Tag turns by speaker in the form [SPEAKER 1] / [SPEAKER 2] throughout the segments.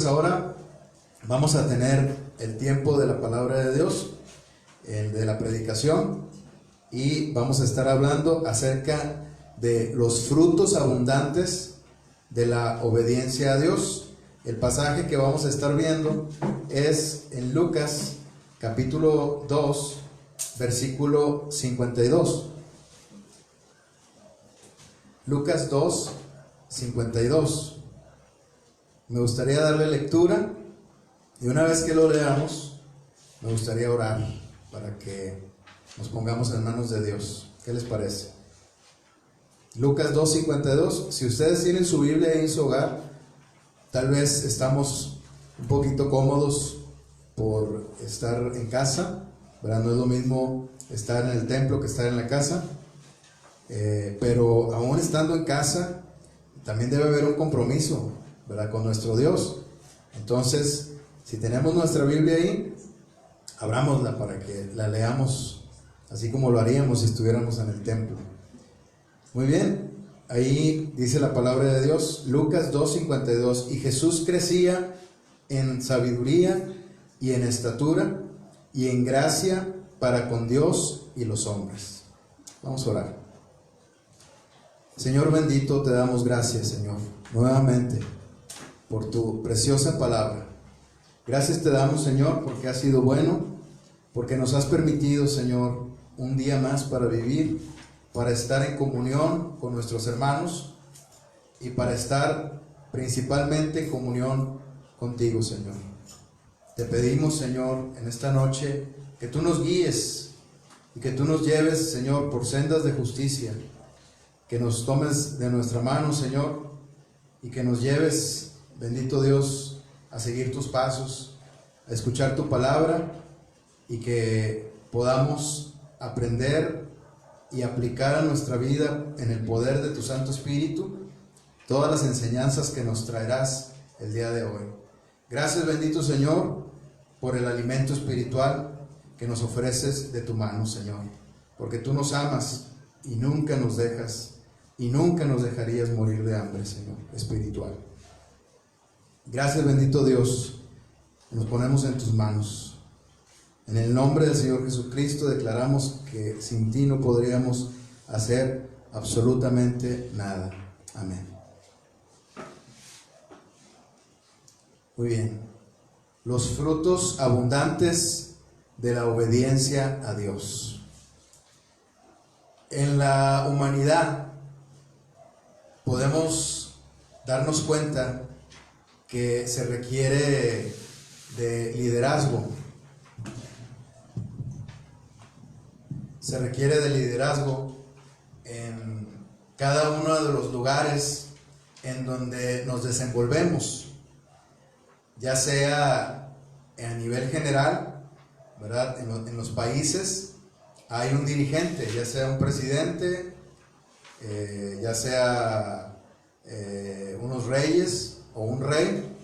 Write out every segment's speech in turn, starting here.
[SPEAKER 1] ahora vamos a tener el tiempo de la palabra de Dios, el de la predicación, y vamos a estar hablando acerca de los frutos abundantes de la obediencia a Dios. El pasaje que vamos a estar viendo es en Lucas capítulo 2, versículo 52. Lucas 2, 52. Me gustaría darle lectura, y una vez que lo leamos, me gustaría orar para que nos pongamos en manos de Dios. ¿Qué les parece? Lucas 2, 52. Si ustedes tienen su Biblia ahí en su hogar, tal vez estamos un poquito cómodos por estar en casa, ¿verdad? No es lo mismo estar en el templo que estar en la casa, pero aún estando en casa, también debe haber un compromiso, ¿verdad?, con nuestro Dios. Entonces, si tenemos nuestra Biblia ahí, abrámosla para que la leamos, así como lo haríamos si estuviéramos en el templo. Muy bien, ahí dice la palabra de Dios, Lucas 2:52. Y Jesús crecía en sabiduría y en estatura y en gracia para con Dios y los hombres. Vamos a orar. Señor bendito, te damos gracias, Señor, nuevamente por tu preciosa palabra. Gracias te damos, Señor, porque has sido bueno, porque nos has permitido, Señor, un día más para vivir, para estar en comunión con nuestros hermanos y para estar principalmente en comunión contigo, Señor. Te pedimos, Señor, en esta noche que tú nos guíes y que tú nos lleves, Señor, por sendas de justicia, que nos tomes de nuestra mano, Señor, y que nos lleves, bendito Dios, a seguir tus pasos, a escuchar tu palabra, y que podamos aprender y aplicar a nuestra vida en el poder de tu Santo Espíritu todas las enseñanzas que nos traerás el día de hoy. Gracias, bendito Señor, por el alimento espiritual que nos ofreces de tu mano, Señor, porque tú nos amas y nunca nos dejas y nunca nos dejarías morir de hambre, Señor, espiritual. Gracias, bendito Dios, nos ponemos en tus manos. En el nombre del Señor Jesucristo declaramos que sin ti no podríamos hacer absolutamente nada. Amén. Muy bien. Los frutos abundantes de la obediencia a Dios. En la humanidad podemos darnos cuenta que se requiere de liderazgo. Se requiere de liderazgo en cada uno de los lugares en donde nos desenvolvemos, ya sea a nivel general, ¿verdad? En los países hay un dirigente, ya sea un presidente, ya sea unos reyes o un rey,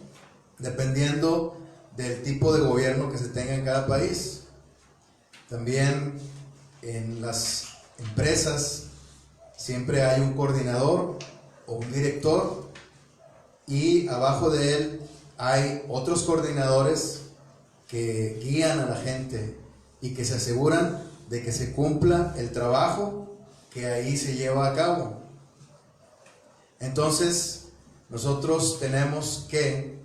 [SPEAKER 1] dependiendo del tipo de gobierno que se tenga en cada país. También en las empresas siempre hay un coordinador o un director, y abajo de él hay otros coordinadores que guían a la gente y que se aseguran de que se cumpla el trabajo que ahí se lleva a cabo. Entonces, nosotros tenemos que,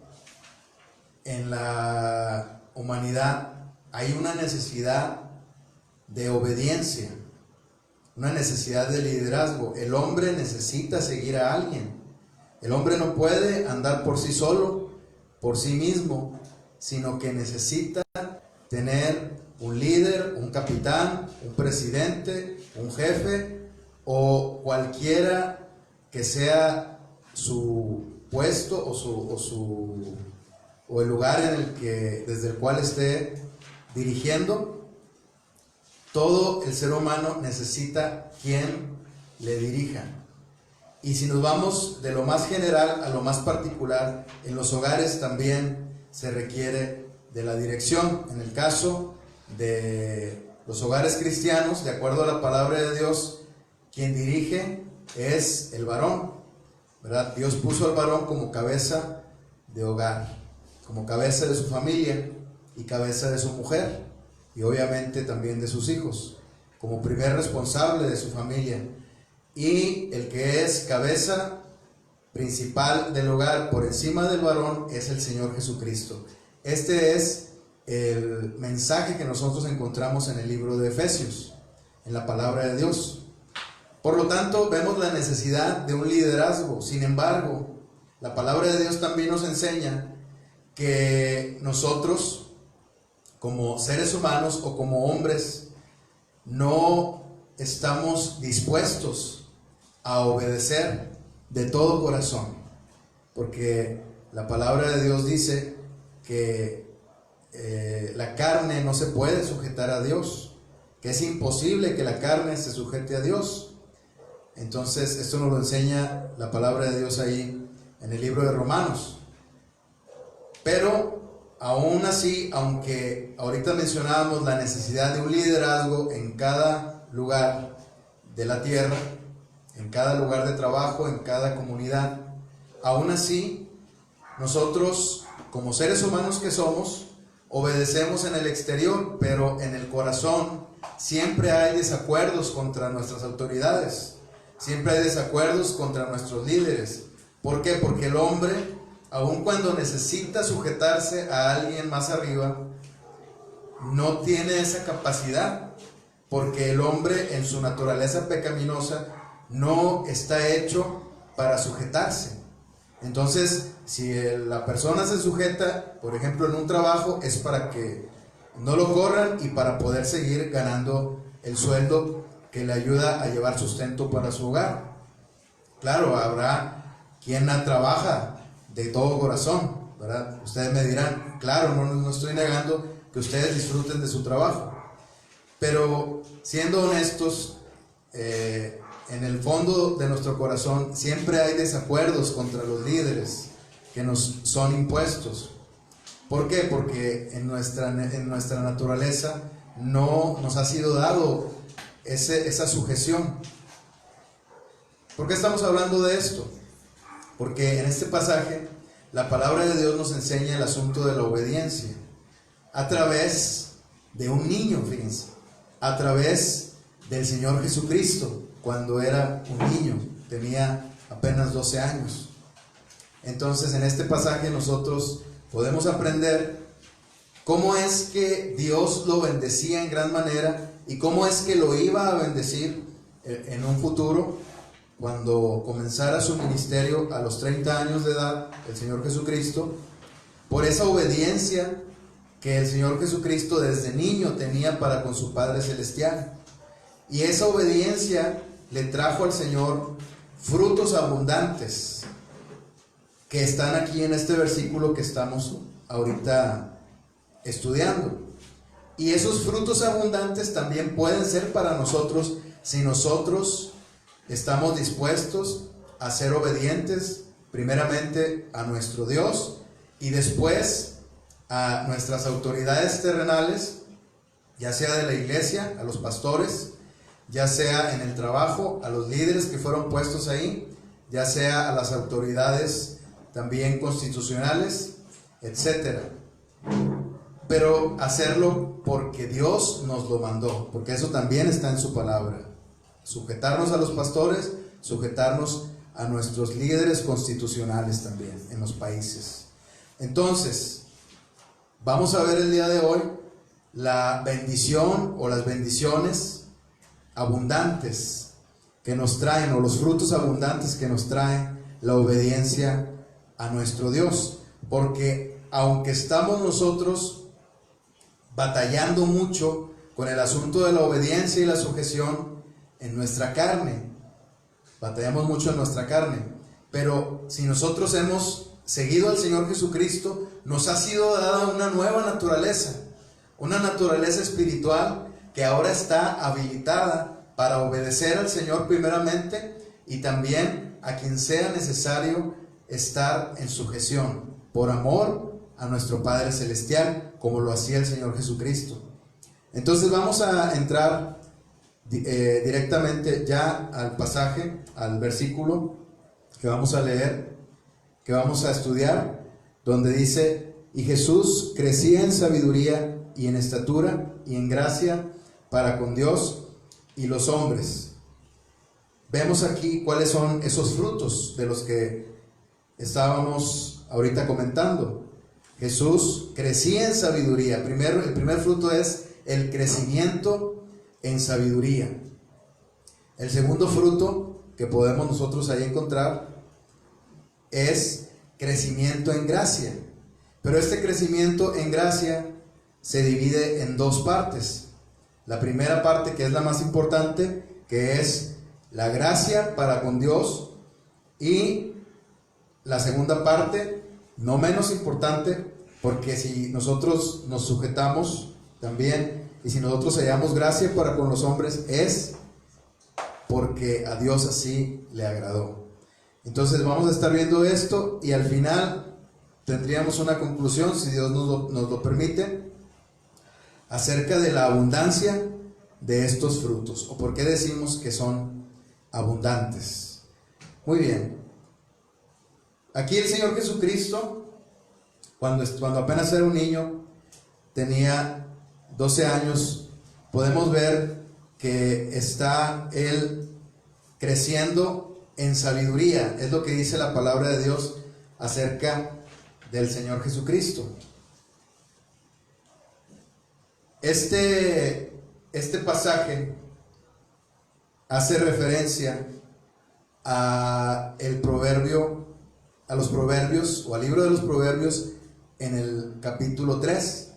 [SPEAKER 1] en la humanidad hay una necesidad de obediencia, una necesidad de liderazgo. El hombre necesita seguir a alguien. El hombre no puede andar por sí solo, por sí mismo, sino que necesita tener un líder, un capitán, un presidente, un jefe, o cualquiera que sea su puesto o el lugar en el que, desde el cual esté dirigiendo. Todo el ser humano necesita quien le dirija. Y si nos vamos de lo más general a lo más particular, en los hogares también se requiere de la dirección. En el caso de los hogares cristianos, de acuerdo a la palabra de Dios, quien dirige es el varón, ¿verdad? Dios puso al varón como cabeza de hogar. como cabeza de su familia y cabeza de su mujer, y obviamente también de sus hijos, como primer responsable de su familia, y el que es cabeza principal del hogar por encima del varón es el Señor Jesucristo. Este es el mensaje que nosotros encontramos en el libro de Efesios, en la palabra de Dios. Por lo tanto, vemos la necesidad de un liderazgo. Sin embargo, la palabra de Dios también nos enseña que nosotros, como seres humanos o como hombres, no estamos dispuestos a obedecer de todo corazón, porque la palabra de Dios dice que la carne no se puede sujetar a Dios, que es imposible que la carne se sujete a Dios. Entonces esto nos lo enseña la palabra de Dios ahí en el libro de Romanos. Pero aún así, aunque ahorita mencionábamos la necesidad de un liderazgo en cada lugar de la tierra, en cada lugar de trabajo, en cada comunidad, aún así nosotros, como seres humanos que somos, obedecemos en el exterior, pero en el corazón siempre hay desacuerdos contra nuestras autoridades, siempre hay desacuerdos contra nuestros líderes. ¿Por qué? Porque el hombre, aun cuando necesita sujetarse a alguien más arriba, no tiene esa capacidad, porque el hombre en su naturaleza pecaminosa no está hecho para sujetarse. Entonces, si la persona se sujeta, por ejemplo, en un trabajo, es para que no lo corran y para poder seguir ganando el sueldo que le ayuda a llevar sustento para su hogar. Claro, habrá quien trabaja de todo corazón, ¿verdad? Ustedes me dirán, claro, no estoy negando que ustedes disfruten de su trabajo, pero siendo honestos, en el fondo de nuestro corazón siempre hay desacuerdos contra los líderes que nos son impuestos. ¿Por qué? Porque en nuestra naturaleza no nos ha sido dado esa sujeción. ¿Por qué estamos hablando de esto? Porque en este pasaje la palabra de Dios nos enseña el asunto de la obediencia a través de un niño, fíjense, a través del Señor Jesucristo. Cuando era un niño, tenía apenas 12 años. Entonces, en este pasaje nosotros podemos aprender cómo es que Dios lo bendecía en gran manera y cómo es que lo iba a bendecir en un futuro, cuando comenzara su ministerio a los 30 años de edad, el Señor Jesucristo, por esa obediencia que el Señor Jesucristo desde niño tenía para con su Padre Celestial. Y esa obediencia le trajo al Señor frutos abundantes, que están aquí en este versículo que estamos ahorita estudiando. Y esos frutos abundantes también pueden ser para nosotros si nosotros estamos dispuestos a ser obedientes, primeramente a nuestro Dios y después a nuestras autoridades terrenales, ya sea de la iglesia, a los pastores, ya sea en el trabajo, a los líderes que fueron puestos ahí, ya sea a las autoridades también constitucionales, etc. Pero hacerlo porque Dios nos lo mandó, porque eso también está en su palabra. Sujetarnos a los pastores, sujetarnos a nuestros líderes constitucionales también en los países. Entonces, vamos a ver el día de hoy la bendición o las bendiciones abundantes que nos traen, o los frutos abundantes que nos trae la obediencia a nuestro Dios. Porque aunque estamos nosotros batallando mucho con el asunto de la obediencia y la sujeción en nuestra carne, batallamos mucho en nuestra carne, pero si nosotros hemos seguido al Señor Jesucristo, nos ha sido dada una nueva naturaleza, una naturaleza espiritual que ahora está habilitada para obedecer al Señor primeramente y también a quien sea necesario estar en sujeción por amor a nuestro Padre Celestial, como lo hacía el Señor Jesucristo. Entonces vamos a entrar directamente ya al pasaje, al versículo que vamos a leer, que vamos a estudiar, donde dice: Y Jesús crecía en sabiduría y en estatura y en gracia para con Dios y los hombres. Vemos aquí cuáles son esos frutos de los que estábamos ahorita comentando. Jesús crecía en sabiduría. El primer fruto es el crecimiento en sabiduría. El segundo fruto que podemos nosotros ahí encontrar es crecimiento en gracia. Pero este crecimiento en gracia se divide en dos partes. La primera parte, que es la más importante, que es la gracia para con Dios, y la segunda parte, no menos importante, porque si nosotros nos sujetamos también, y si nosotros hallamos gracia para con los hombres, es porque a Dios así le agradó. Entonces vamos a estar viendo esto, y al final tendríamos una conclusión, si Dios nos lo permite, acerca de la abundancia de estos frutos, o por qué decimos que son abundantes. Muy bien. Aquí el Señor Jesucristo, cuando apenas era un niño, tenía 12 años, podemos ver que está Él creciendo en sabiduría. Es lo que dice la palabra de Dios acerca del Señor Jesucristo. Este pasaje hace referencia a los proverbios, o al libro de los proverbios, en el capítulo 3.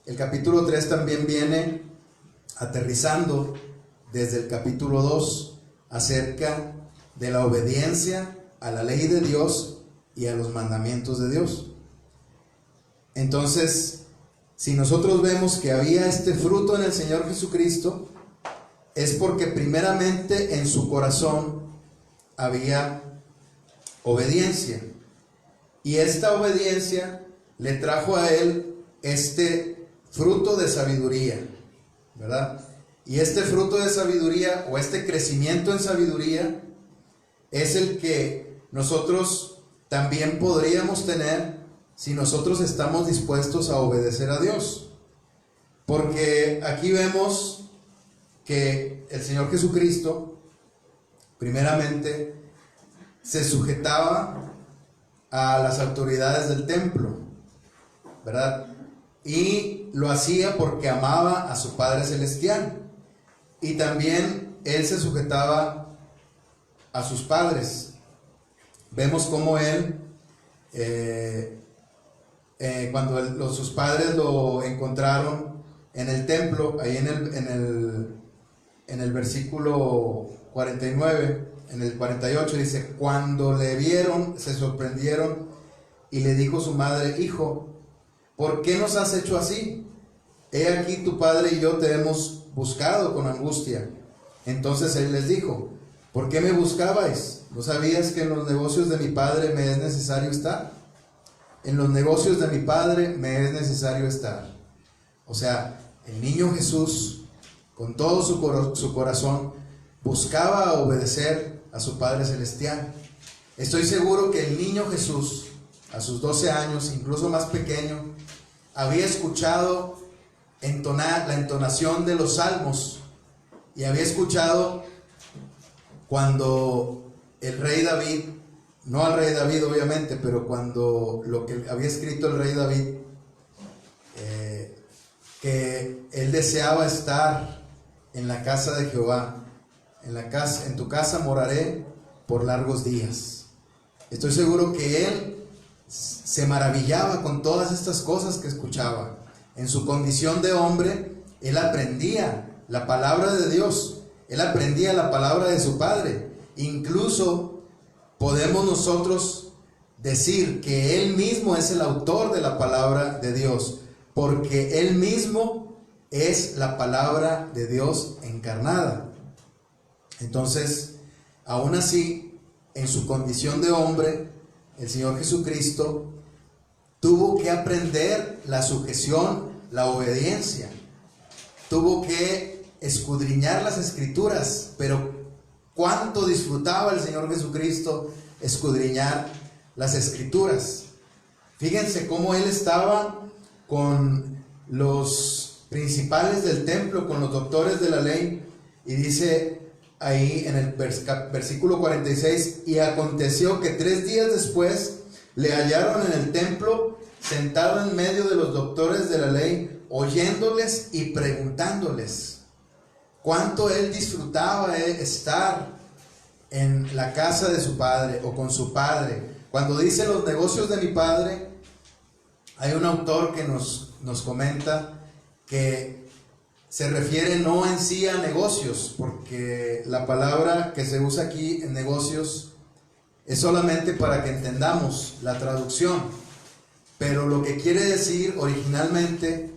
[SPEAKER 1] El capítulo 3 también viene aterrizando desde el capítulo 2 acerca de la obediencia a la ley de Dios y a los mandamientos de Dios. Entonces, si nosotros vemos que había este fruto en el Señor Jesucristo, es porque primeramente en su corazón había obediencia, y esta obediencia le trajo a él este fruto de sabiduría, ¿verdad? Y este fruto de sabiduría, o este crecimiento en sabiduría, es el que nosotros también podríamos tener si nosotros estamos dispuestos a obedecer a Dios. Porque aquí vemos que el Señor Jesucristo primeramente se sujetaba a las autoridades del templo, ¿verdad? Y lo hacía porque amaba a su Padre Celestial. Y también Él se sujetaba a sus padres. Vemos cómo Él, cuando sus padres lo encontraron en el templo, ahí en el versículo 49, en el 48 dice: cuando le vieron, se sorprendieron, y le dijo su madre: hijo, ¿por qué nos has hecho así? He aquí tu padre y yo te hemos buscado con angustia. Entonces él les dijo: ¿por qué me buscabais? ¿No sabías que en los negocios de mi padre me es necesario estar? En los negocios de mi padre me es necesario estar. O sea, el niño Jesús, con todo su corazón, buscaba obedecer a su Padre Celestial. Estoy seguro que el niño Jesús, a sus 12 años, incluso más pequeño, había escuchado la entonación de los salmos, y había escuchado cuando el rey David, no al rey David obviamente, pero cuando lo que había escrito el rey David, que él deseaba estar en la casa de Jehová. En tu casa moraré por largos días. Estoy seguro que él se maravillaba con todas estas cosas que escuchaba. En su condición de hombre, él aprendía la palabra de Dios, él aprendía la palabra de su Padre. Incluso podemos nosotros decir que él mismo es el autor de la palabra de Dios, porque él mismo es la palabra de Dios encarnada. Entonces, aún así, en su condición de hombre, el Señor Jesucristo tuvo que aprender la sujeción, la obediencia. Tuvo que escudriñar las Escrituras, pero cuánto disfrutaba el Señor Jesucristo escudriñar las Escrituras. Fíjense cómo él estaba con los principales del templo, con los doctores de la ley, y dice ahí en el versículo 46, y aconteció que 3 días después le hallaron en el templo sentado en medio de los doctores de la ley, oyéndoles y preguntándoles. Cuánto él disfrutaba estar en la casa de su padre o con su padre. Cuando dice los negocios de mi padre, hay un autor que nos comenta que se refiere no en sí a negocios, porque la palabra que se usa aquí en negocios es solamente para que entendamos la traducción, pero lo que quiere decir originalmente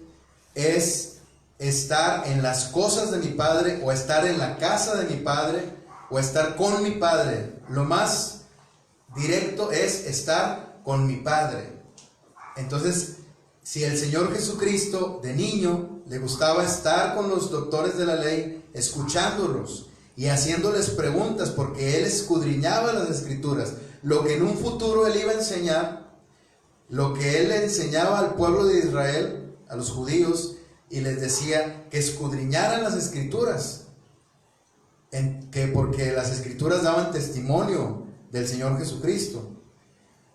[SPEAKER 1] es estar en las cosas de mi padre, o estar en la casa de mi padre, o estar con mi padre. Lo más directo es estar con mi padre. Entonces, si el Señor Jesucristo de niño le gustaba estar con los doctores de la ley, escuchándolos y haciéndoles preguntas, porque él escudriñaba las escrituras, lo que en un futuro él iba a enseñar, lo que él le enseñaba al pueblo de Israel, a los judíos, y les decía que escudriñaran las escrituras, porque las escrituras daban testimonio del Señor Jesucristo.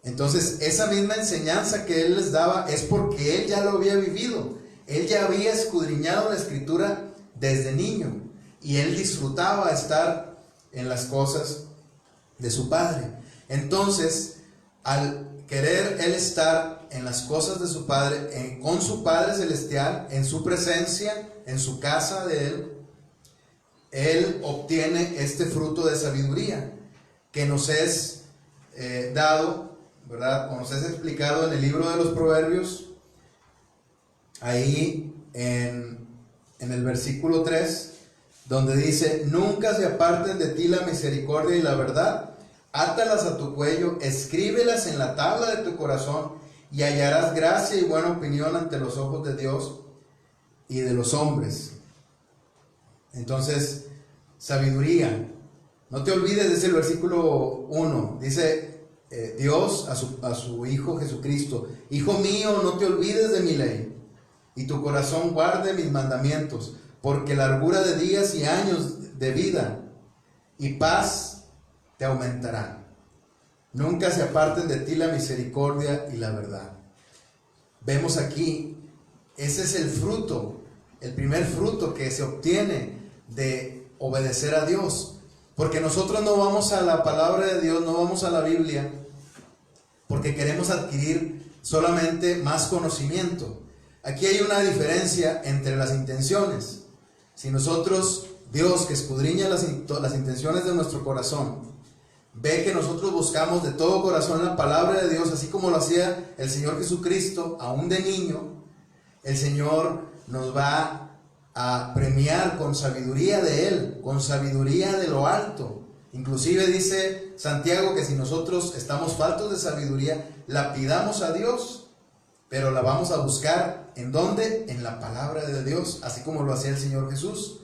[SPEAKER 1] Entonces, esa misma enseñanza que él les daba es porque él ya lo había vivido. Él ya había escudriñado la escritura desde niño, y él disfrutaba estar en las cosas de su padre. Entonces, al querer él estar en las cosas de su padre, con su Padre Celestial, en su presencia, en su casa de él obtiene este fruto de sabiduría que nos es dado, ¿verdad? O nos es explicado en el libro de los Proverbios, ahí en el versículo 3, donde dice: nunca se aparten de ti la misericordia y la verdad, átalas a tu cuello, escríbelas en la tabla de tu corazón, y hallarás gracia y buena opinión ante los ojos de Dios y de los hombres. Entonces, sabiduría. No te olvides, dice el versículo 1, dice Dios a su Hijo Jesucristo: Hijo mío, no te olvides de mi ley, y tu corazón guarde mis mandamientos, porque largura de días y años de vida y paz te aumentarán. Nunca se aparten de ti la misericordia y la verdad. Vemos aquí, ese es el fruto, el primer fruto que se obtiene de obedecer a Dios. Porque nosotros no vamos a la palabra de Dios, no vamos a la Biblia, porque queremos adquirir solamente más conocimiento. Aquí hay una diferencia entre las intenciones. Si nosotros, Dios que escudriña las intenciones de nuestro corazón, ve que nosotros buscamos de todo corazón la palabra de Dios, así como lo hacía el Señor Jesucristo, aún de niño, el Señor nos va a premiar con sabiduría de Él, con sabiduría de lo alto. Inclusive dice Santiago que si nosotros estamos faltos de sabiduría, la pidamos a Dios, pero la vamos a buscar, ¿en dónde? En la palabra de Dios, así como lo hacía el Señor Jesús.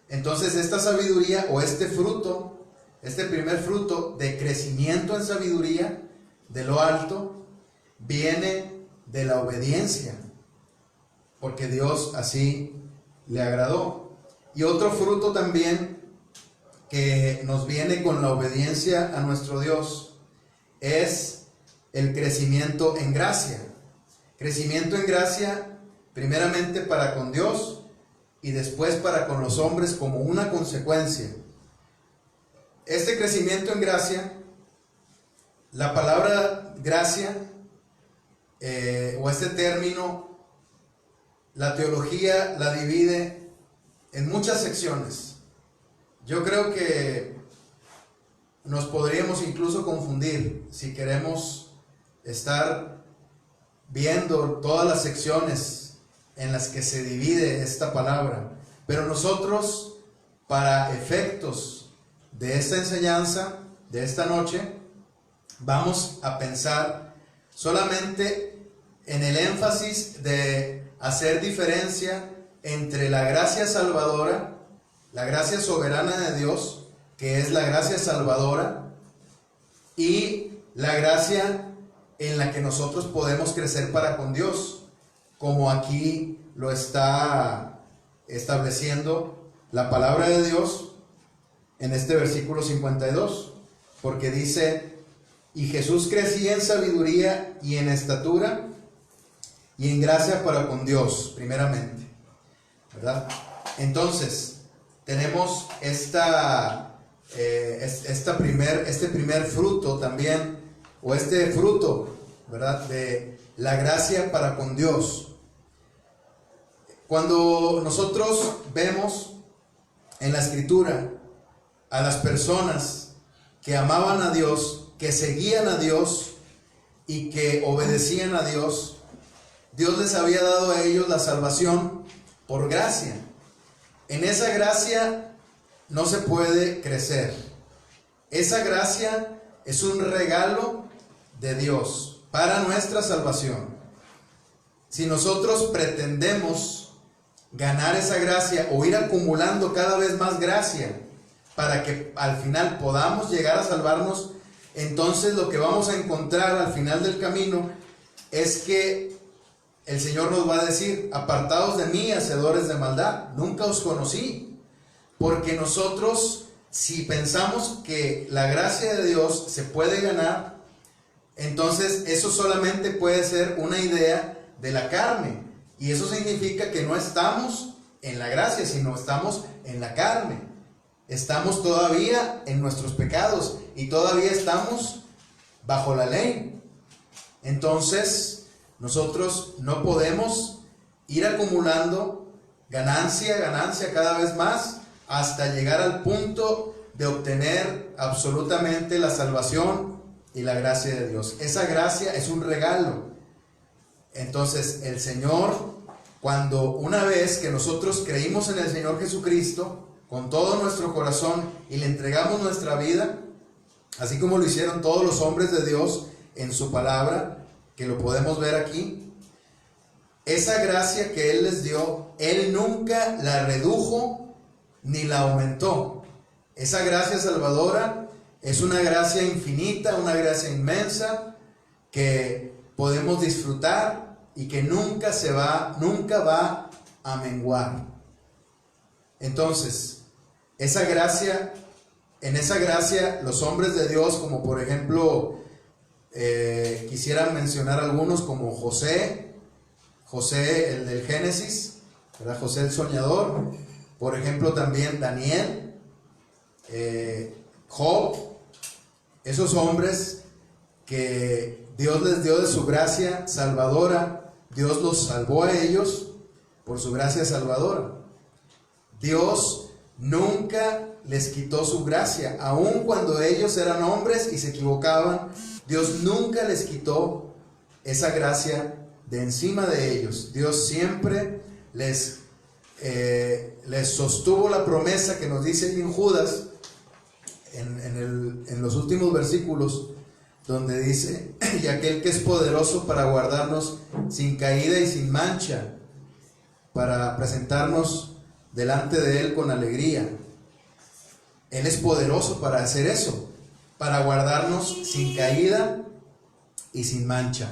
[SPEAKER 1] Entonces, esta sabiduría o este fruto, este primer fruto de crecimiento en sabiduría de lo alto, viene de la obediencia, porque Dios así le agradó. Y otro fruto también que nos viene con la obediencia a nuestro Dios es el crecimiento en gracia. Crecimiento en gracia primeramente para con Dios y después para con los hombres como una consecuencia. Este crecimiento en gracia, la palabra gracia o este término, la teología la divide en muchas secciones. Yo creo que nos podríamos incluso confundir si queremos estar viendo todas las secciones en las que se divide esta palabra. Pero nosotros, para efectos de esta enseñanza, de esta noche, vamos a pensar solamente en el énfasis de hacer diferencia entre la gracia salvadora, la gracia soberana de Dios, que es la gracia salvadora, y la gracia en la que nosotros podemos crecer para con Dios, como aquí lo está estableciendo la palabra de Dios en este versículo 52, porque dice: y Jesús crecía en sabiduría y en estatura y en gracia para con Dios, primeramente, ¿verdad? Entonces, tenemos este primer fruto también, o este fruto, ¿verdad?, de la gracia para con Dios. Cuando nosotros vemos en la Escritura a las personas que amaban a Dios, que seguían a Dios y que obedecían a Dios, Dios les había dado a ellos la salvación por gracia. En esa gracia no se puede crecer. Esa gracia es un regalo de Dios para nuestra salvación. Si nosotros pretendemos ganar esa gracia o ir acumulando cada vez más gracia para que al final podamos llegar a salvarnos, entonces lo que vamos a encontrar al final del camino es que el Señor nos va a decir: apartaos de mí, hacedores de maldad, nunca os conocí. Porque nosotros, si pensamos que la gracia de Dios se puede ganar, entonces eso solamente puede ser una idea de la carne, y eso significa que no estamos en la gracia, sino estamos en la carne. Estamos todavía en nuestros pecados y todavía estamos bajo la ley. Entonces nosotros no podemos ir acumulando ganancia cada vez más hasta llegar al punto de obtener absolutamente la salvación y la gracia de Dios. Esa gracia es un regalo. Entonces el Señor, cuando una vez que nosotros creímos en el Señor Jesucristo con todo nuestro corazón y le entregamos nuestra vida, así como lo hicieron todos los hombres de Dios en su palabra, que lo podemos ver aquí, esa gracia que Él les dio, Él nunca la redujo ni la aumentó. Esa gracia salvadora es una gracia infinita, una gracia inmensa que podemos disfrutar y que nunca va a menguar. Entonces, esa gracia, en esa gracia los hombres de Dios, como por ejemplo, quisiera mencionar algunos como José el del Génesis, ¿verdad? José el soñador, por ejemplo también Daniel, Job, esos hombres que Dios les dio de su gracia salvadora, Dios los salvó a ellos por su gracia salvadora. Dios nunca les quitó su gracia, aun cuando ellos eran hombres y se equivocaban. Dios nunca les quitó esa gracia de encima de ellos. Dios siempre les sostuvo la promesa que nos dice en Judas, en los últimos versículos, donde dice: y aquel que es poderoso para guardarnos sin caída y sin mancha, para presentarnos delante de Él con alegría. Él es poderoso para hacer eso, para guardarnos sin caída y sin mancha.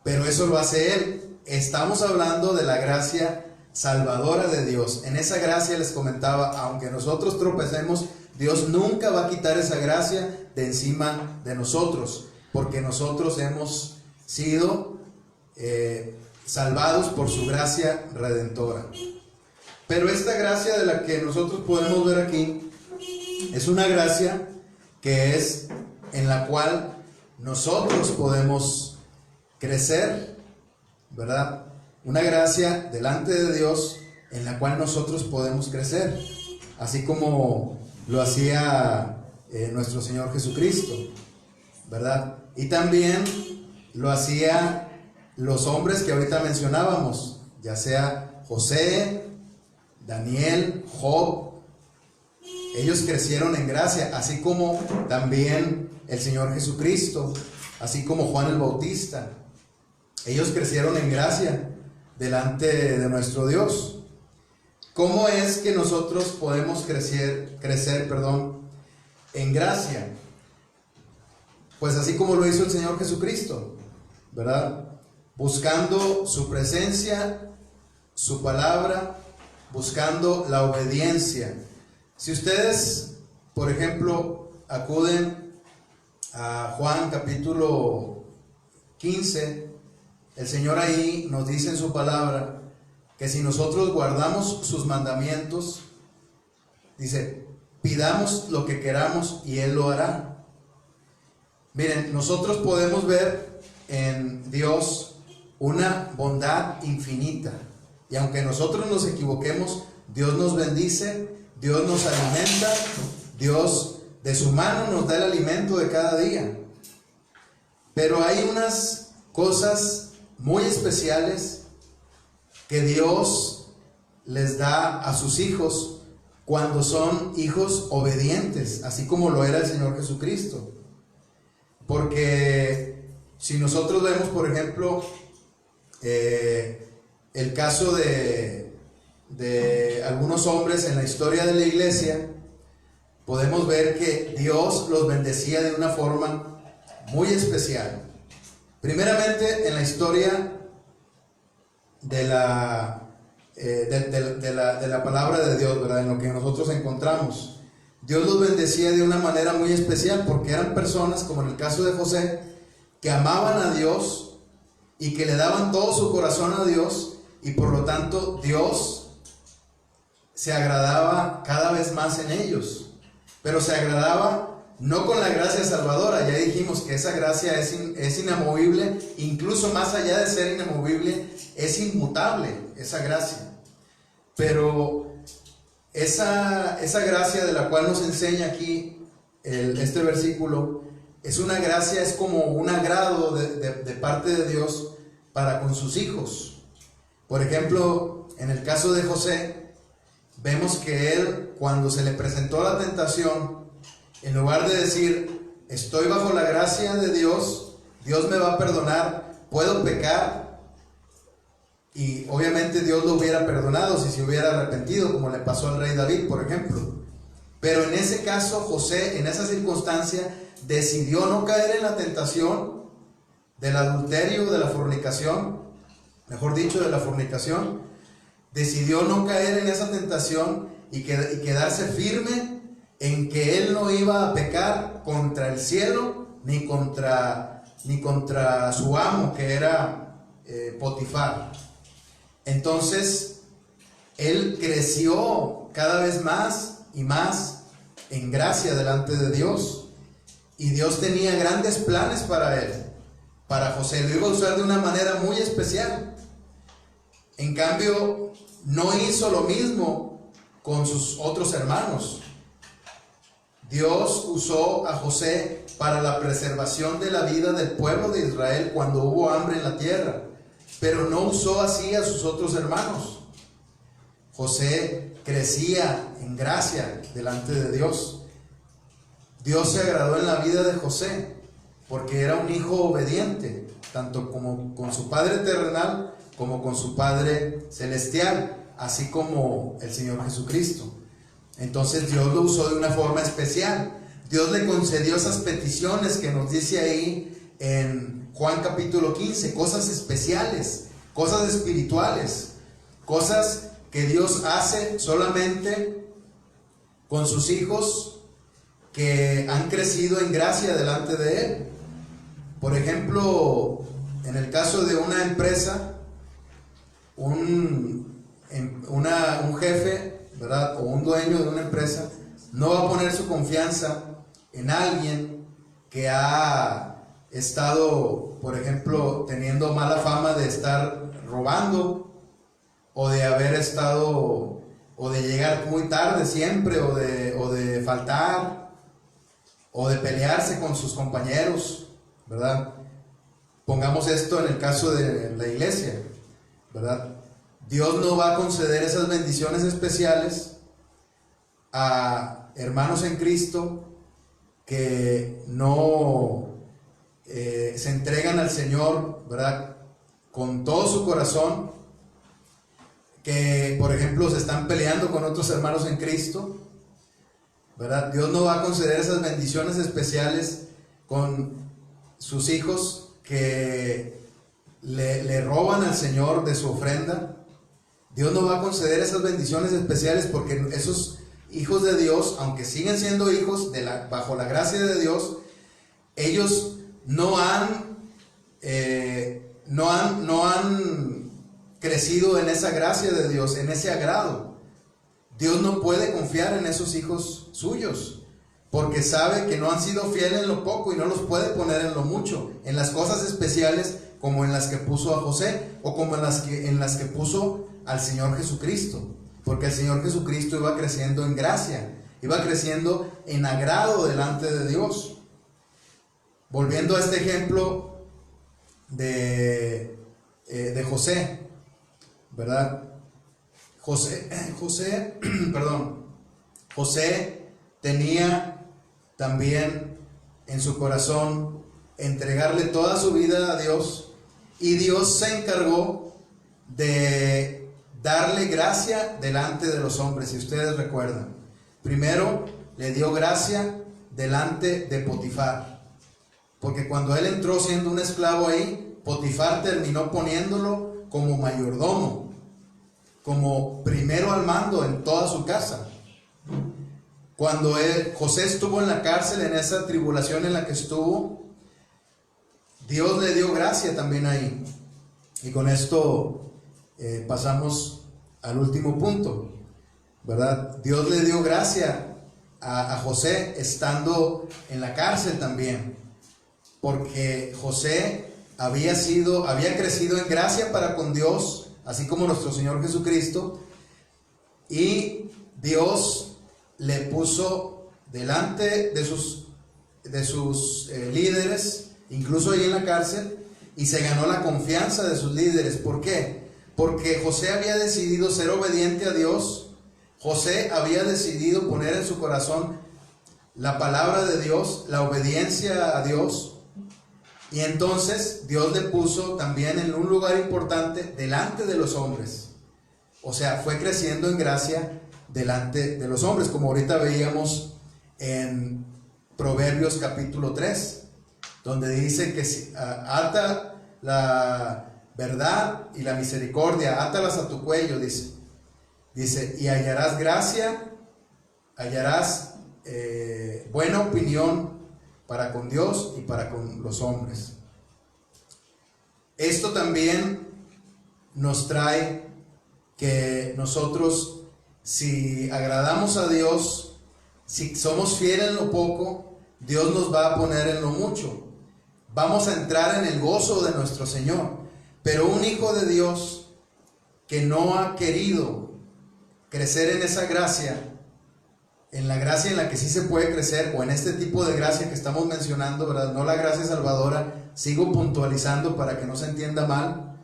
[SPEAKER 1] Pero eso lo hace Él. Estamos hablando de la gracia salvadora de Dios. En esa gracia, les comentaba, aunque nosotros tropecemos, Dios nunca va a quitar esa gracia de encima de nosotros, porque nosotros hemos sido salvados por su gracia redentora. Pero esta gracia de la que nosotros podemos ver aquí es una gracia que es en la cual nosotros podemos crecer, ¿verdad? Una gracia delante de Dios en la cual nosotros podemos crecer, así como lo hacía nuestro Señor Jesucristo, ¿verdad? Y también lo hacía los hombres que ahorita mencionábamos, ya sea José, Daniel, Job. Ellos crecieron en gracia, así como también el Señor Jesucristo, así como Juan el Bautista. Ellos crecieron en gracia delante de nuestro Dios. ¿Cómo es que nosotros podemos crecer en gracia? pues así como lo hizo el Señor Jesucristo, ¿verdad? Buscando su presencia, su palabra, buscando la obediencia. Si ustedes, por ejemplo, acuden a Juan capítulo 15, el Señor ahí nos dice en su palabra que si nosotros guardamos sus mandamientos, dice, pidamos lo que queramos y Él lo hará. Miren, nosotros podemos ver en Dios una bondad infinita. Y aunque nosotros nos equivoquemos, Dios nos bendice, Dios nos alimenta, Dios de su mano nos da el alimento de cada día. Pero hay unas cosas muy especiales que Dios les da a sus hijos cuando son hijos obedientes, así como lo era el Señor Jesucristo. Porque si nosotros vemos, por ejemplo, el caso de algunos hombres en la historia de la iglesia, podemos ver que Dios los bendecía de una forma muy especial. Primeramente en la historia de la palabra de Dios, ¿verdad? En lo que nosotros encontramos, Dios los bendecía de una manera muy especial porque eran personas, como en el caso de José, que amaban a Dios y que le daban todo su corazón a Dios, y por lo tanto Dios se agradaba cada vez más en ellos, pero se agradaba no con la gracia salvadora. Ya dijimos que esa gracia es inamovible, incluso más allá de ser inamovible, es inmutable esa gracia. Pero esa gracia de la cual nos enseña aquí este versículo, es una gracia, es como un agrado de parte de Dios para con sus hijos. Por ejemplo, en el caso de José, vemos que él, cuando se le presentó la tentación, en lugar de decir, estoy bajo la gracia de Dios, Dios me va a perdonar, puedo pecar, y obviamente Dios lo hubiera perdonado si se hubiera arrepentido, como le pasó al rey David, por ejemplo. Pero en ese caso, José, en esa circunstancia, decidió no caer en la tentación del adulterio, de la fornicación, mejor dicho, de la fornicación. Decidió no caer en esa tentación y quedarse firme en que él no iba a pecar contra el cielo ni contra su amo, que era Potifar. Entonces él creció cada vez más y más en gracia delante de Dios, y Dios tenía grandes planes para él, para José. Lo iba a usar de una manera muy especial. En cambio, no hizo lo mismo con sus otros hermanos. Dios usó a José para la preservación de la vida del pueblo de Israel cuando hubo hambre en la tierra, pero no usó así a sus otros hermanos. José crecía en gracia delante de Dios. Dios se agradó en la vida de José porque era un hijo obediente, tanto como con su padre terrenal como con su Padre celestial, así como el Señor Jesucristo. Entonces Dios lo usó de una forma especial. Dios le concedió esas peticiones que nos dice ahí en Juan capítulo 15, cosas especiales, cosas espirituales, cosas que Dios hace solamente con sus hijos que han crecido en gracia delante de Él. Por ejemplo, en el caso de una empresa, un jefe, ¿verdad?, o un dueño de una empresa no va a poner su confianza en alguien que ha estado, por ejemplo, teniendo mala fama de estar robando, o de haber estado, o de llegar muy tarde siempre, o de faltar, o de pelearse con sus compañeros, ¿verdad? Pongamos esto en el caso de la iglesia, ¿verdad? Dios no va a conceder esas bendiciones especiales a hermanos en Cristo que no se entregan al Señor, ¿verdad?, con todo su corazón, que por ejemplo se están peleando con otros hermanos en Cristo, ¿verdad? Dios no va a conceder esas bendiciones especiales con sus hijos que le roban al Señor de su ofrenda, Dios no va a conceder esas bendiciones especiales, porque esos hijos de Dios, aunque siguen siendo hijos bajo la gracia de Dios, ellos no han crecido en esa gracia de Dios, en ese agrado. Dios no puede confiar en esos hijos suyos, porque sabe que no han sido fieles en lo poco y no los puede poner en lo mucho, en las cosas especiales como en las que puso a José, o como en las que puso al Señor Jesucristo, porque el Señor Jesucristo iba creciendo en gracia, iba creciendo en agrado delante de Dios. Volviendo a este ejemplo de José, ¿verdad? José tenía también en su corazón entregarle toda su vida a Dios, y Dios se encargó de darle gracia delante de los hombres. Si ustedes recuerdan, primero le dio gracia delante de Potifar, porque cuando él entró siendo un esclavo ahí, Potifar terminó poniéndolo como mayordomo, como primero al mando en toda su casa. Cuando José estuvo en la cárcel, en esa tribulación en la que estuvo, Dios le dio gracia también ahí. Y con esto pasamos al último punto, ¿verdad? Dios le dio gracia a José estando en la cárcel también, porque José había crecido en gracia para con Dios, así como nuestro Señor Jesucristo, y Dios le puso delante de sus líderes, incluso ahí en la cárcel, y se ganó la confianza de sus líderes. ¿Por qué? Porque José había decidido ser obediente a Dios. José había decidido poner en su corazón la palabra de Dios, la obediencia a Dios, y entonces Dios le puso también en un lugar importante delante de los hombres. O sea, fue creciendo en gracia delante de los hombres, como ahorita veíamos en Proverbios capítulo 3, donde dice que ata la verdad y la misericordia, átalas a tu cuello, dice, y hallarás gracia, hallarás buena opinión para con Dios y para con los hombres. Esto también nos trae que nosotros, si agradamos a Dios, si somos fieles en lo poco, Dios nos va a poner en lo mucho. Vamos a entrar en el gozo de nuestro Señor. Pero un hijo de Dios que no ha querido crecer en esa gracia, en la gracia en la que sí se puede crecer, o en este tipo de gracia que estamos mencionando, ¿verdad? No la gracia salvadora, sigo puntualizando para que no se entienda mal,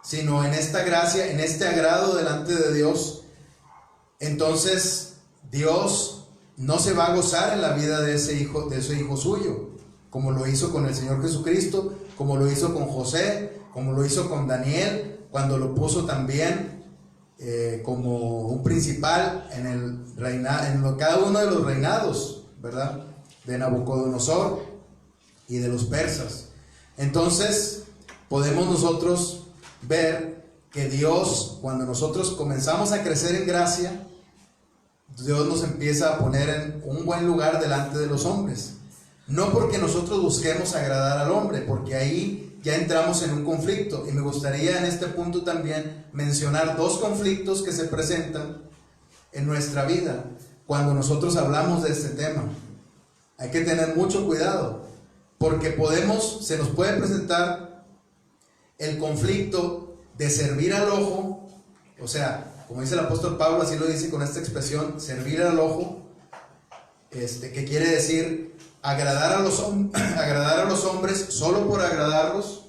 [SPEAKER 1] sino en esta gracia, en este agrado delante de Dios, entonces Dios no se va a gozar en la vida de ese hijo suyo, como lo hizo con el Señor Jesucristo, como lo hizo con José, como lo hizo con Daniel, cuando lo puso también como un principal en cada uno de los reinados, ¿verdad? De Nabucodonosor y de los persas. Entonces podemos nosotros ver que Dios, cuando nosotros comenzamos a crecer en gracia, Dios nos empieza a poner en un buen lugar delante de los hombres. No porque nosotros busquemos agradar al hombre, porque ahí ya entramos en un conflicto. Y me gustaría en este punto también mencionar dos conflictos que se presentan en nuestra vida cuando nosotros hablamos de este tema. Hay que tener mucho cuidado, porque se nos puede presentar el conflicto de servir al ojo, o sea, como dice el apóstol Pablo, así lo dice con esta expresión, servir al ojo, que quiere decir agradar a los hombres solo por agradarlos,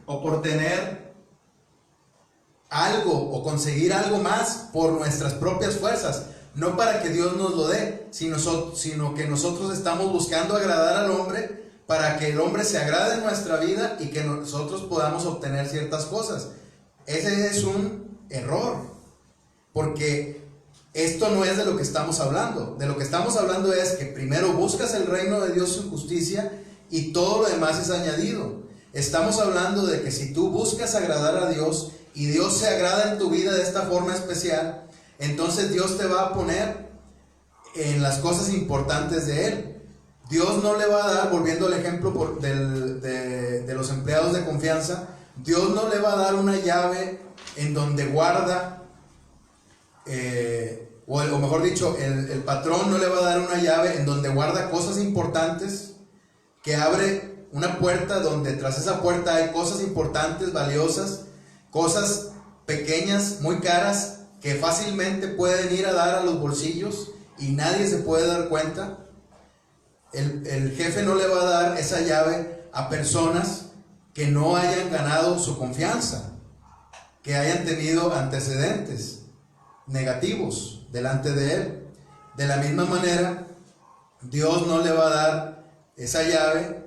[SPEAKER 1] o por tener algo o conseguir algo más por nuestras propias fuerzas, no para que Dios nos lo dé, sino que nosotros estamos buscando agradar al hombre para que el hombre se agrade en nuestra vida y que nosotros podamos obtener ciertas cosas. Ese es un error, porque esto no es de lo que estamos hablando. De lo que estamos hablando es que primero buscas el reino de Dios y su justicia y todo lo demás es añadido. Estamos hablando de que si tú buscas agradar a Dios y Dios se agrada en tu vida de esta forma especial, entonces Dios te va a poner en las cosas importantes de Él. Dios no le va a dar, volviendo al ejemplo de los empleados de confianza, Dios no le va a dar una llave en donde guarda, o mejor dicho, el patrón no le va a dar una llave en donde guarda cosas importantes, que abre una puerta donde tras esa puerta hay cosas importantes, valiosas, cosas pequeñas, muy caras, que fácilmente pueden ir a dar a los bolsillos y nadie se puede dar cuenta. El jefe no le va a dar esa llave a personas que no hayan ganado su confianza, que hayan tenido antecedentes negativos delante de él. De la misma manera, Dios no le va a dar esa llave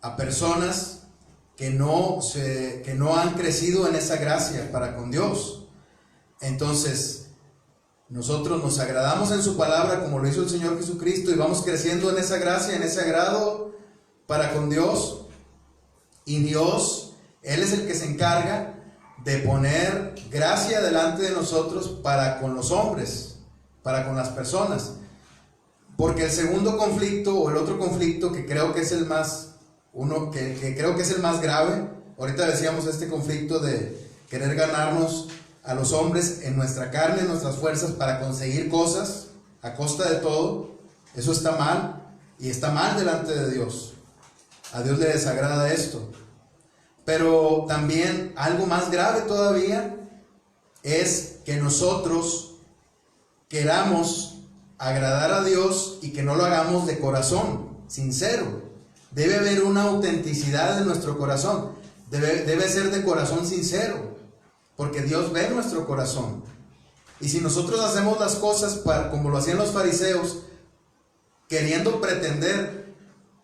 [SPEAKER 1] a personas que no han crecido en esa gracia para con Dios. Entonces, nosotros nos agradamos en su palabra como lo hizo el Señor Jesucristo y vamos creciendo en esa gracia, en ese agrado para con Dios. Y Dios, Él es el que se encarga de poner gracia delante de nosotros para con los hombres, para con las personas. Porque el segundo conflicto, o el otro conflicto que creo que es el más, que creo que es el más grave, ahorita decíamos este conflicto de querer ganarnos a los hombres en nuestra carne, en nuestras fuerzas, para conseguir cosas a costa de todo. Eso está mal, y está mal delante de Dios. A Dios le desagrada esto. Pero también algo más grave todavía es que nosotros queramos agradar a Dios y que no lo hagamos de corazón sincero. Debe haber una autenticidad en nuestro corazón, debe ser de corazón sincero, porque Dios ve nuestro corazón. Y si nosotros hacemos las cosas como lo hacían los fariseos, queriendo pretender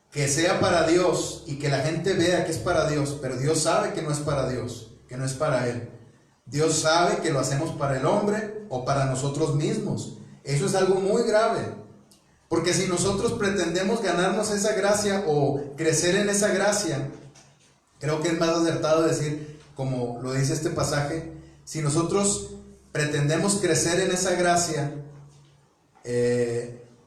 [SPEAKER 1] que sea para Dios y que la gente vea que es para Dios, pero Dios sabe que no es para Dios, que no es para Él. Dios sabe que lo hacemos para el hombre o para nosotros mismos. Eso es algo muy grave, porque si nosotros pretendemos ganarnos esa gracia o crecer en esa gracia, creo que es más acertado decir, como lo dice este pasaje, si nosotros pretendemos crecer en esa gracia,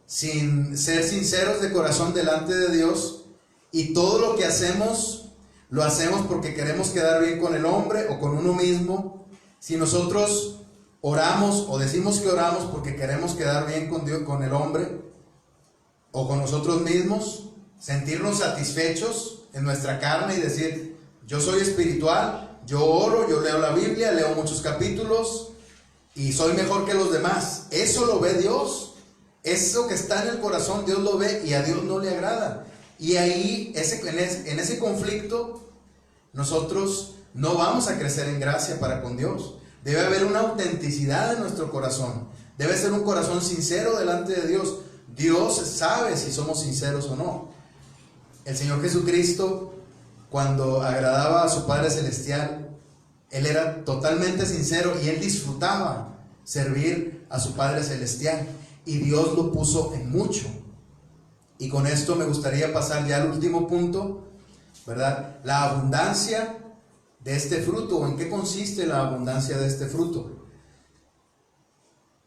[SPEAKER 1] sin ser sinceros de corazón delante de Dios, y todo lo que hacemos, lo hacemos porque queremos quedar bien con el hombre o con uno mismo. Si nosotros oramos o decimos que oramos porque queremos quedar bien con Dios, con el hombre o con nosotros mismos, sentirnos satisfechos en nuestra carne y decir, yo soy espiritual, yo oro, yo leo la Biblia, leo muchos capítulos y soy mejor que los demás. Eso lo ve Dios. Eso que está en el corazón, Dios lo ve y a Dios no le agrada. Y ahí, en ese conflicto, nosotros no vamos a crecer en gracia para con Dios. Debe haber una autenticidad en nuestro corazón. Debe ser un corazón sincero delante de Dios. Dios sabe si somos sinceros o no. El Señor Jesucristo, cuando agradaba a su Padre Celestial, Él era totalmente sincero y Él disfrutaba servir a su Padre Celestial. Y Dios lo puso en mucho. Y con esto me gustaría pasar ya al último punto, ¿verdad? La abundancia de este fruto, o en qué consiste la abundancia de este fruto.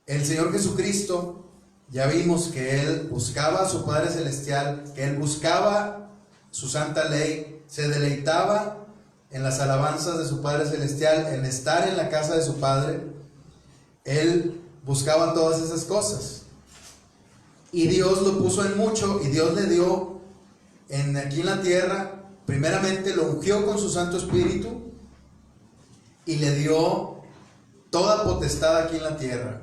[SPEAKER 1] El Señor Jesucristo, ya vimos que Él buscaba a su Padre Celestial, que Él buscaba su santa ley, se deleitaba en las alabanzas de su Padre Celestial, en estar en la casa de su Padre. Él buscaba todas esas cosas. Y Dios lo puso en mucho, y Dios le dio aquí en la tierra, primeramente lo ungió con su Santo Espíritu y le dio toda potestad aquí en la tierra.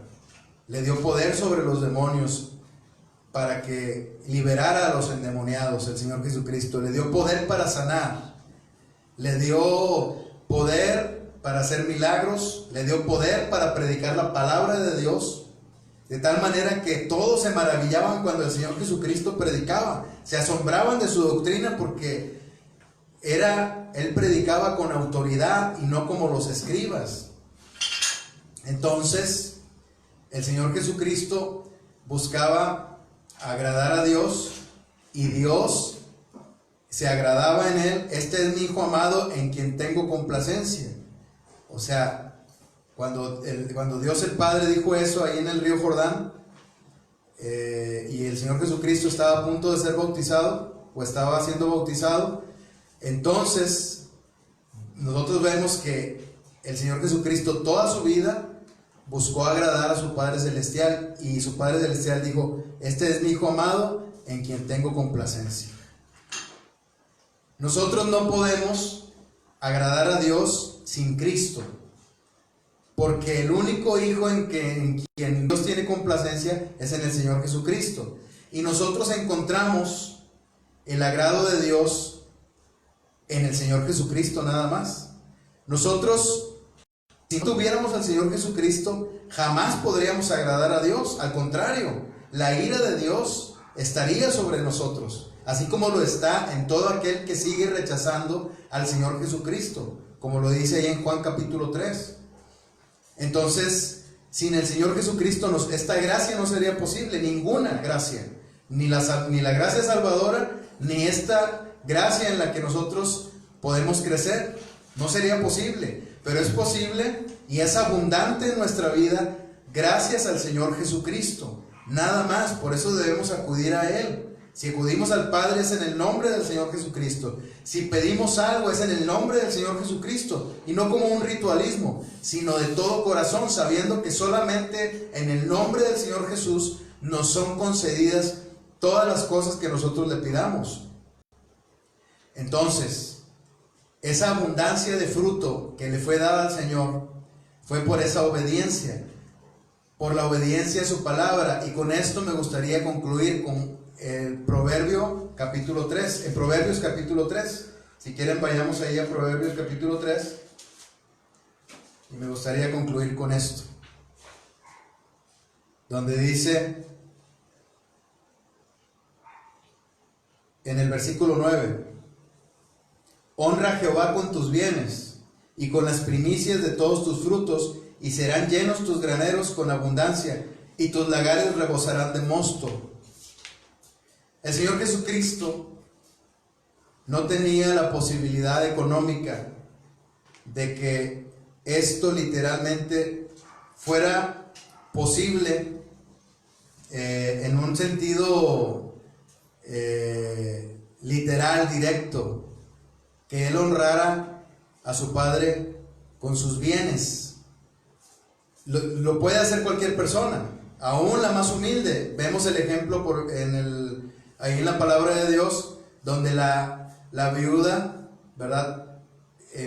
[SPEAKER 1] Le dio poder sobre los demonios para que liberara a los endemoniados, el Señor Jesucristo. Le dio poder para sanar, le dio poder para hacer milagros, le dio poder para predicar la palabra de Dios. De tal manera que todos se maravillaban cuando el Señor Jesucristo predicaba. Se asombraban de su doctrina porque Él predicaba con autoridad y no como los escribas. Entonces, el Señor Jesucristo buscaba agradar a Dios y Dios se agradaba en él. Este es mi Hijo amado en quien tengo complacencia. O sea, cuando Dios el Padre dijo eso ahí en el río Jordán, y el Señor Jesucristo estaba a punto de ser bautizado, o estaba siendo bautizado, entonces nosotros vemos que el Señor Jesucristo toda su vida buscó agradar a su Padre Celestial, y su Padre Celestial dijo: este es mi Hijo amado en quien tengo complacencia. Nosotros no podemos agradar a Dios sin Cristo, porque el único Hijo en quien Dios tiene complacencia es en el Señor Jesucristo. Y nosotros encontramos el agrado de Dios en el Señor Jesucristo nada más. Nosotros, si tuviéramos al Señor Jesucristo, jamás podríamos agradar a Dios. Al contrario, la ira de Dios estaría sobre nosotros, así como lo está en todo aquel que sigue rechazando al Señor Jesucristo, como lo dice ahí en Juan capítulo 3. Entonces, sin el Señor Jesucristo, esta gracia no sería posible, ninguna gracia, ni la gracia salvadora, ni esta gracia en la que nosotros podemos crecer, no sería posible. Pero es posible y es abundante en nuestra vida gracias al Señor Jesucristo, nada más. Por eso debemos acudir a Él. Si acudimos al Padre es en el nombre del Señor Jesucristo. Si pedimos algo es en el nombre del Señor Jesucristo, y no como un ritualismo, sino de todo corazón, sabiendo que solamente en el nombre del Señor Jesús nos son concedidas todas las cosas que nosotros le pidamos. Entonces, esa abundancia de fruto que le fue dada al Señor fue por esa obediencia, por la obediencia a su palabra. Y con esto me gustaría concluir con el Proverbio capítulo 3, en Proverbios capítulo 3. Si quieren, vayamos ahí a Proverbios capítulo 3, y me gustaría concluir con esto, donde dice en el versículo 9: honra a Jehová con tus bienes y con las primicias de todos tus frutos, y serán llenos tus graneros con abundancia, y tus lagares rebosarán de mosto. El Señor Jesucristo no tenía la posibilidad económica de que esto literalmente fuera posible, en un sentido literal, directo, que Él honrara a su Padre con sus bienes. Lo puede hacer cualquier persona, aún la más humilde. Vemos el ejemplo ahí en la palabra de Dios, donde la viuda, ¿verdad?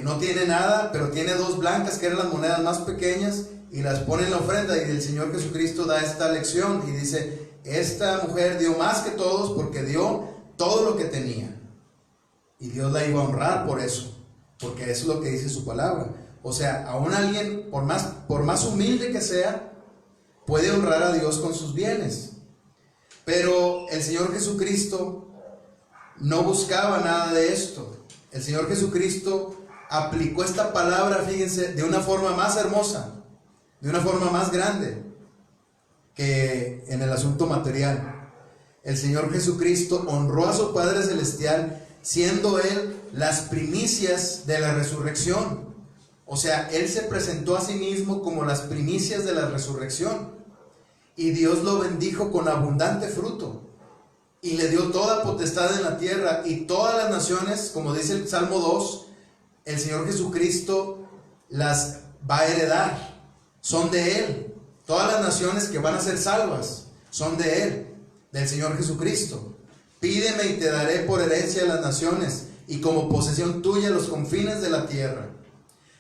[SPEAKER 1] No tiene nada, pero tiene 2 blancas, que eran las monedas más pequeñas, y las pone en la ofrenda. Y el Señor Jesucristo da esta lección y dice: esta mujer dio más que todos porque dio todo lo que tenía. Y Dios la iba a honrar por eso, porque eso es lo que dice su palabra. O sea, aún alguien, por más humilde que sea, puede honrar a Dios con sus bienes. Pero el Señor Jesucristo no buscaba nada de esto. El Señor Jesucristo aplicó esta palabra, fíjense, de una forma más hermosa, de una forma más grande que en el asunto material. El Señor Jesucristo honró a su Padre Celestial, siendo Él las primicias de la resurrección. O sea, Él se presentó a sí mismo como las primicias de la resurrección. Y Dios lo bendijo con abundante fruto, y le dio toda potestad en la tierra, y todas las naciones, como dice el Salmo 2, el Señor Jesucristo las va a heredar, son de Él. Todas las naciones que van a ser salvas son de Él, del Señor Jesucristo. Pídeme y te daré por herencia a las naciones, y como posesión tuya los confines de la tierra.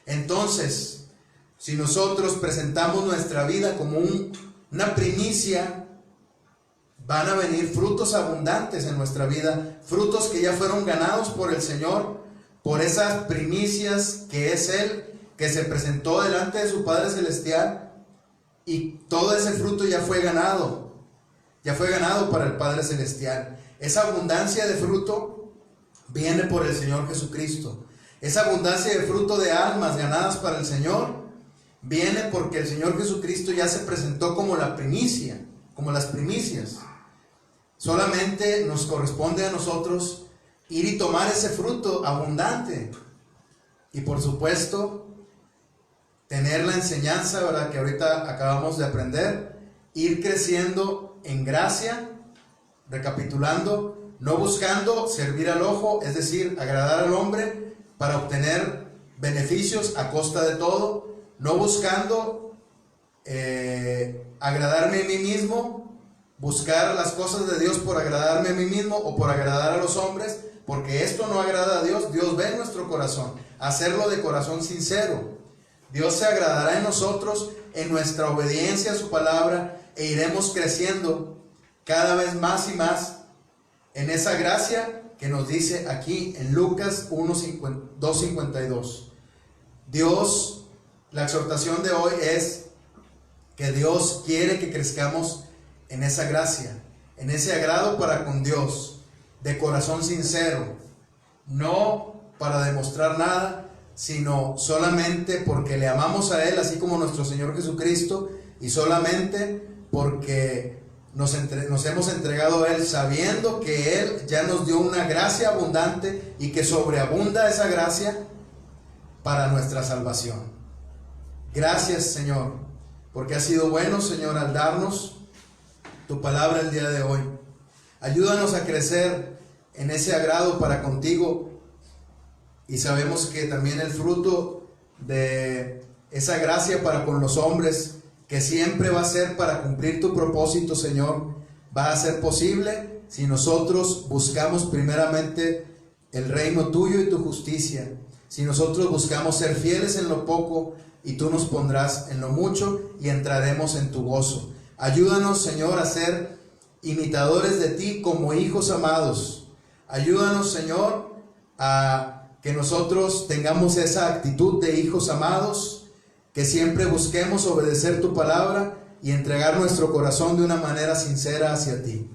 [SPEAKER 1] Entonces, si nosotros presentamos nuestra vida como una primicia, van a venir frutos abundantes en nuestra vida, frutos que ya fueron ganados por el Señor, por esas primicias que es Él, que se presentó delante de su Padre Celestial, y todo ese fruto ya fue ganado para el Padre Celestial. Esa abundancia de fruto viene por el Señor Jesucristo. Esa abundancia de fruto de almas ganadas para el Señor viene porque el Señor Jesucristo ya se presentó como la primicia, como las primicias. Solamente nos corresponde a nosotros ir y tomar ese fruto abundante. Y por supuesto, tener la enseñanza, ¿verdad?, que ahorita acabamos de aprender, ir creciendo en gracia, recapitulando, no buscando servir al ojo, es decir, agradar al hombre para obtener beneficios a costa de todo, no buscando agradarme a mí mismo, buscar las cosas de Dios por agradarme a mí mismo o por agradar a los hombres, porque esto no agrada a Dios. Dios ve nuestro corazón, hacerlo de corazón sincero. Dios se agradará en nosotros, en nuestra obediencia a su palabra, e iremos creciendo cada vez más y más en esa gracia que nos dice aquí en Lucas 2:52. Dios, la exhortación de hoy es que Dios quiere que crezcamos en esa gracia, en ese agrado para con Dios, de corazón sincero, no para demostrar nada, sino solamente porque le amamos a Él, así como nuestro Señor Jesucristo, y solamente porque nos hemos entregado a Él, sabiendo que Él ya nos dio una gracia abundante y que sobreabunda esa gracia para nuestra salvación. Gracias, Señor, porque has sido bueno, Señor, al darnos tu palabra el día de hoy. Ayúdanos a crecer en ese agrado para contigo, y sabemos que también el fruto de esa gracia para con los hombres, que siempre va a ser para cumplir tu propósito, Señor, va a ser posible si nosotros buscamos primeramente el reino tuyo y tu justicia. Si nosotros buscamos ser fieles en lo poco, y tú nos pondrás en lo mucho y entraremos en tu gozo. Ayúdanos, Señor, a ser imitadores de ti como hijos amados. Ayúdanos, Señor, a que nosotros tengamos esa actitud de hijos amados, que siempre busquemos obedecer tu palabra y entregar nuestro corazón de una manera sincera hacia ti.